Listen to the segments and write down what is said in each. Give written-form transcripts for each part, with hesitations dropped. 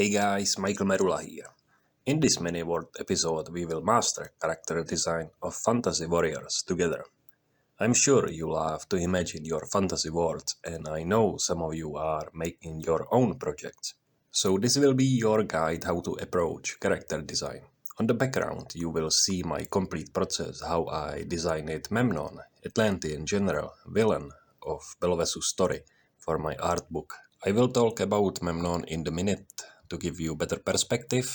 Hey guys, Michael Merula here. In this mini-world episode, we will master character design of fantasy warriors together. I'm sure you love to imagine your fantasy worlds, and I know some of you are making your own projects. So this will be your guide how to approach character design. On the background, you will see my complete process how I designed Memnon, Atlantean general, villain of Belvesus story, for my art book. I will talk about Memnon in the minute to give you better perspective.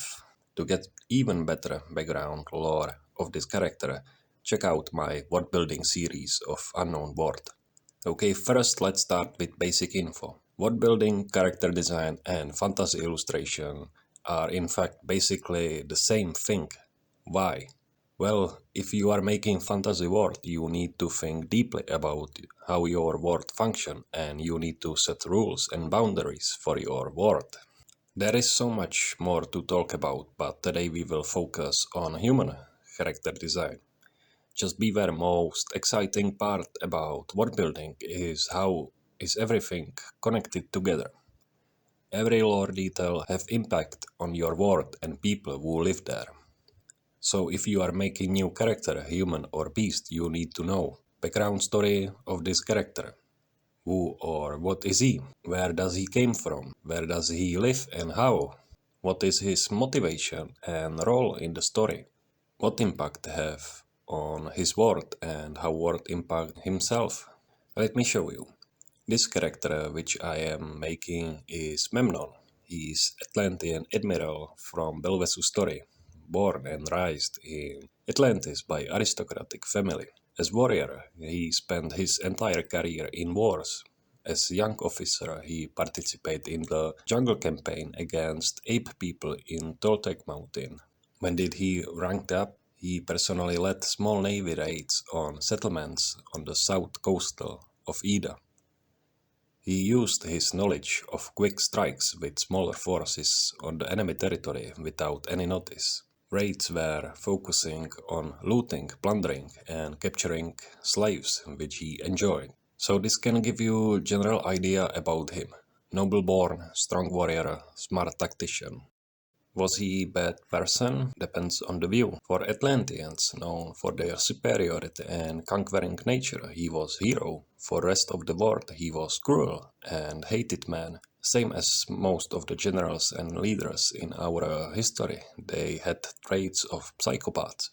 To get even better background lore of this character, check out my world building series of Unknown World. Okay, first let's start with basic info. World building, character design, and fantasy illustration are in fact basically the same thing. Why? Well, if you are making fantasy world, you need to think deeply about how your world function, and you need to set rules and boundaries for your world. There is so much more to talk about, but today we will focus on human character design. Just beware, most exciting part about world building is how is everything connected together. Every lore detail have impact on your world and people who live there. So if you are making new character, human or beast, you need to know background story of this character. Who or what is he? Where does he came from? Where does he live and how? What is his motivation and role in the story? What impact have on his world and how world impact himself? Let me show you. This character which I am making is Memnon. He is Atlantean admiral from Belvesus story, born and raised in Atlantis by aristocratic family. As warrior, he spent his entire career in wars. As young officer, he participated in the jungle campaign against ape people in Toltec Mountain. When did he ranked up? He personally led small navy raids on settlements on the south coast of Ida. He used his knowledge of quick strikes with smaller forces on the enemy territory without any notice. Raids were focusing on looting, plundering, and capturing slaves, which he enjoyed. So this can give you general idea about him. Noble-born, strong warrior, smart tactician. Was he bad person? Depends on the view. For Atlanteans, known for their superiority and conquering nature, he was hero. For rest of the world, he was cruel and hated man. Same as most of the generals and leaders in our history, they had traits of psychopaths.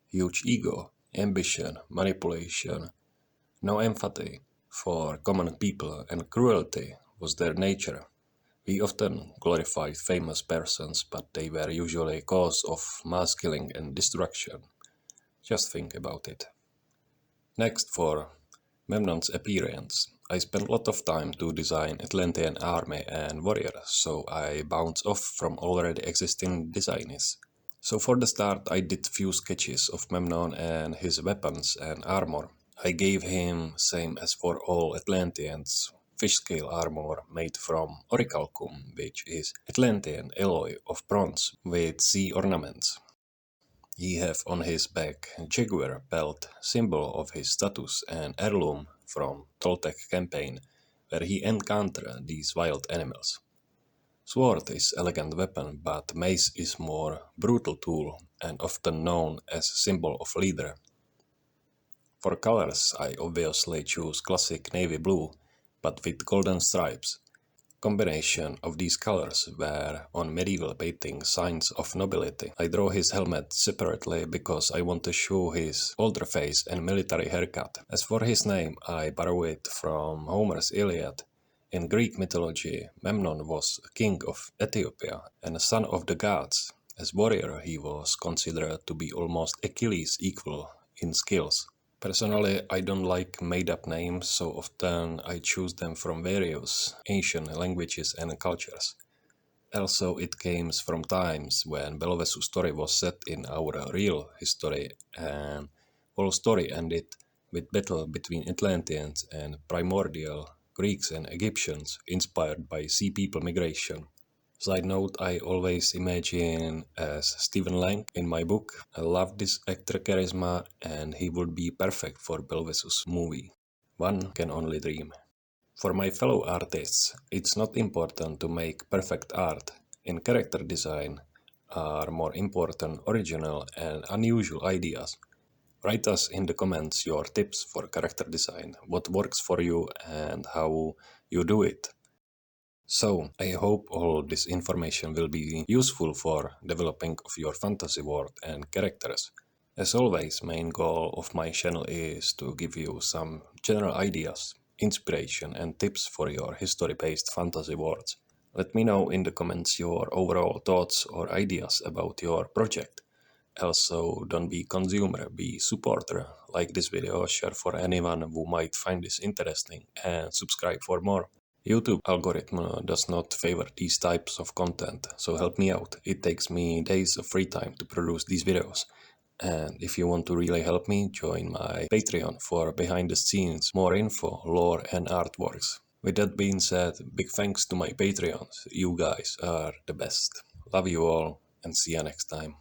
Huge ego, ambition, manipulation, no empathy for common people, and cruelty was their nature. We often glorified famous persons, but they were usually cause of mass killing and destruction. Just think about it. Next, for Memnon's appearance. I spent a lot of time to design Atlantean army and warriors, so I bounced off from already existing designs. So for the start, I did few sketches of Memnon and his weapons and armor. I gave him, same as for all Atlanteans, fish-scale armor made from orichalcum, which is Atlantean alloy of bronze with sea ornaments. He have on his back jaguar belt, symbol of his status and heirloom from Toltec campaign, where he encountered these wild animals. Sword is elegant weapon, but mace is more brutal tool and often known as symbol of leader. For colors, I obviously choose classic navy blue, but with golden stripes. Combination of these colors were on medieval painting signs of nobility. I draw his helmet separately because I want to show his older face and military haircut. As for his name, I borrow it from Homer's Iliad. In Greek mythology, Memnon was king of Ethiopia and a son of the gods. As warrior, he was considered to be almost Achilles' equal in skills. Personally, I don't like made-up names, so often I choose them from various ancient languages and cultures. Also, it came from times when Belvesus story was set in our real history, and whole story ended with battle between Atlanteans and primordial Greeks and Egyptians, inspired by sea people migration. Side note, I always imagine as Stephen Lang in my book. I love this actor charisma and he would be perfect for Belvesus movie. One can only dream. For my fellow artists, it's not important to make perfect art. in character design are more important, original, and unusual ideas. Write us in the comments your tips for character design, what works for you, and how you do it. So, I hope all this information will be useful for developing of your fantasy world and characters. As always, main goal of my channel is to give you some general ideas, inspiration and tips for your history-based fantasy worlds. Let me know in the comments your overall thoughts or ideas about your project. Also, don't be consumer, be supporter. Like this video, share for anyone who might find this interesting, and subscribe for more. YouTube algorithm does not favor these types of content, so help me out. It takes me days of free time to produce these videos. And if you want to really help me, join my Patreon for behind the scenes, more info, lore and artworks. With that being said, big thanks to my Patreons. You guys are the best. Love you all and see you next time.